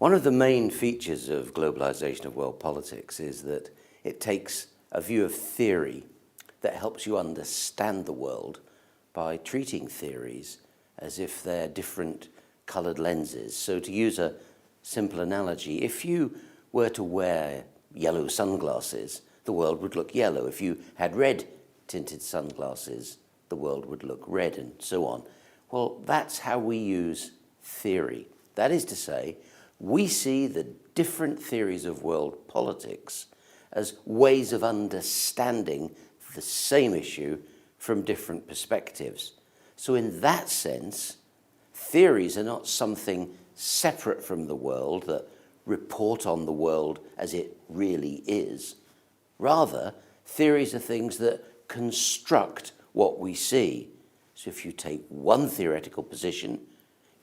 One of the main features of globalization of world politics is that it takes a view of theory that helps you understand the world by treating theories as if they're different colored lenses. So to use a simple analogy, if you were to wear yellow sunglasses, the world would look yellow. If you had red tinted sunglasses, the world would look red, and so on. Well, that's how we use theory. That is to say, we see the different theories of world politics as ways of understanding the same issue from different perspectives. So in that sense, theories are not something separate from the world that report on the world as it really is. Rather, theories are things that construct what we see. So if you take one theoretical position,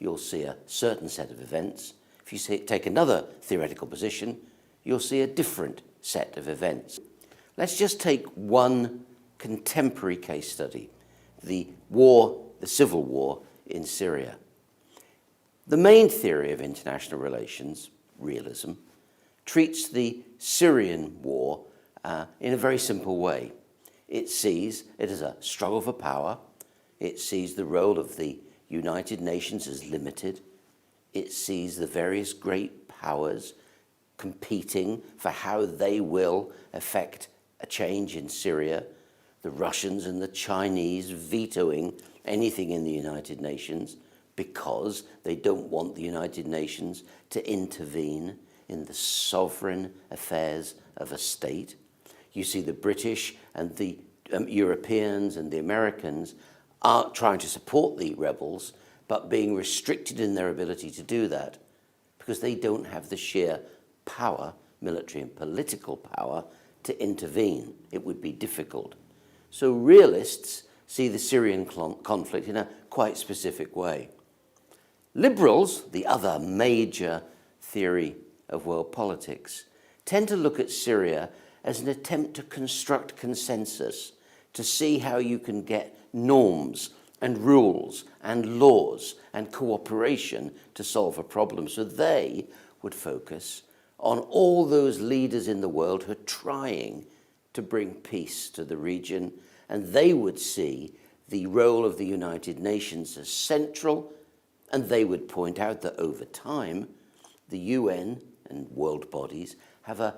you'll see a certain set of events. If you take another theoretical position, you'll see a different set of events. Let's just take one contemporary case study, the civil war in Syria. The main theory of international relations, realism, treats the Syrian war in a very simple way. It sees it as a struggle for power. It sees the role of the United Nations as limited. It sees the various great powers competing for how they will effect a change in Syria, the Russians and the Chinese vetoing anything in the United Nations because they don't want the United Nations to intervene in the sovereign affairs of a state. You see the British and the Europeans and the Americans are trying to support the rebels, but being restricted in their ability to do that because they don't have the sheer power, military and political power, to intervene. It would be difficult. So realists see the Syrian conflict in a quite specific way. Liberals, the other major theory of world politics, tend to look at Syria as an attempt to construct consensus, to see how you can get norms and rules and laws and cooperation to solve a problem. So they would focus on all those leaders in the world who are trying to bring peace to the region, and they would see the role of the United Nations as central, and they would point out that over time, the UN and world bodies have a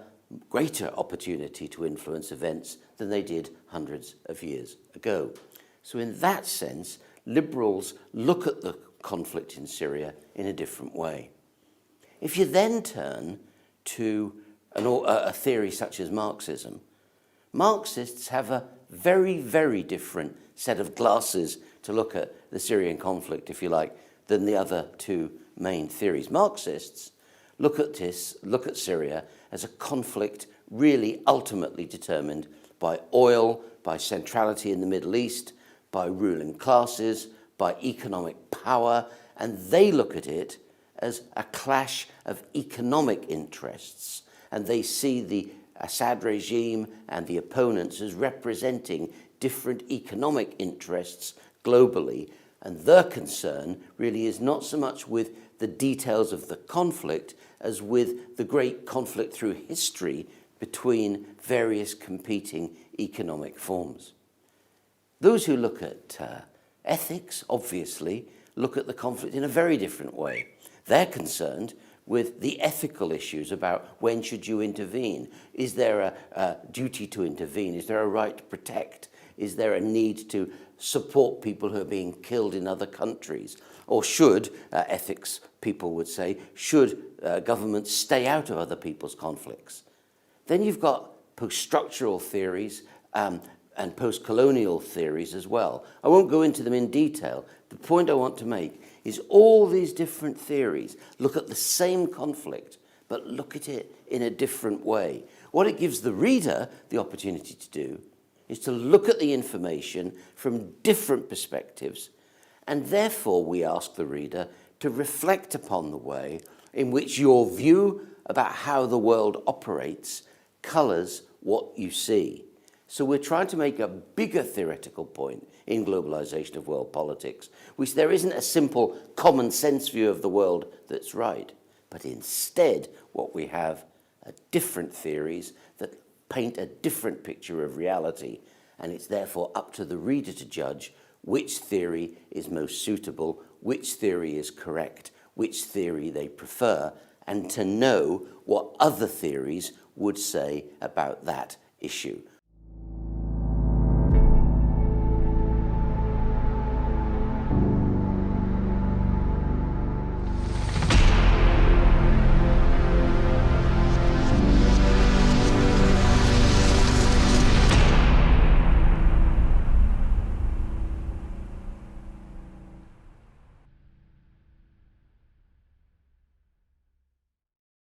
greater opportunity to influence events than they did hundreds of years ago. So in that sense, liberals look at the conflict in Syria in a different way. If you then turn to a theory such as Marxism, Marxists have a very, very different set of glasses to look at the Syrian conflict, if you like, than the other two main theories. Marxists look at Syria as a conflict really ultimately determined by oil, by centrality in the Middle East, by ruling classes, by economic power, and they look at it as a clash of economic interests, and they see the Assad regime and the opponents as representing different economic interests globally, and their concern really is not so much with the details of the conflict as with the great conflict through history between various competing economic forms. Those who look at ethics, obviously, look at the conflict in a very different way. They're concerned with the ethical issues about when should you intervene? Is there a duty to intervene? Is there a right to protect? Is there a need to support people who are being killed in other countries? Or should, ethics people would say, should governments stay out of other people's conflicts? Then you've got post-structural theories and post-colonial theories as well. I won't go into them in detail. The point I want to make is all these different theories look at the same conflict, but look at it in a different way. What it gives the reader the opportunity to do is to look at the information from different perspectives, and therefore we ask the reader to reflect upon the way in which your view about how the world operates colours what you see. So we're trying to make a bigger theoretical point in globalization of world politics, which there isn't a simple common sense view of the world that's right. But instead, what we have are different theories that paint a different picture of reality, and it's therefore up to the reader to judge which theory is most suitable, which theory is correct, which theory they prefer, and to know what other theories would say about that issue.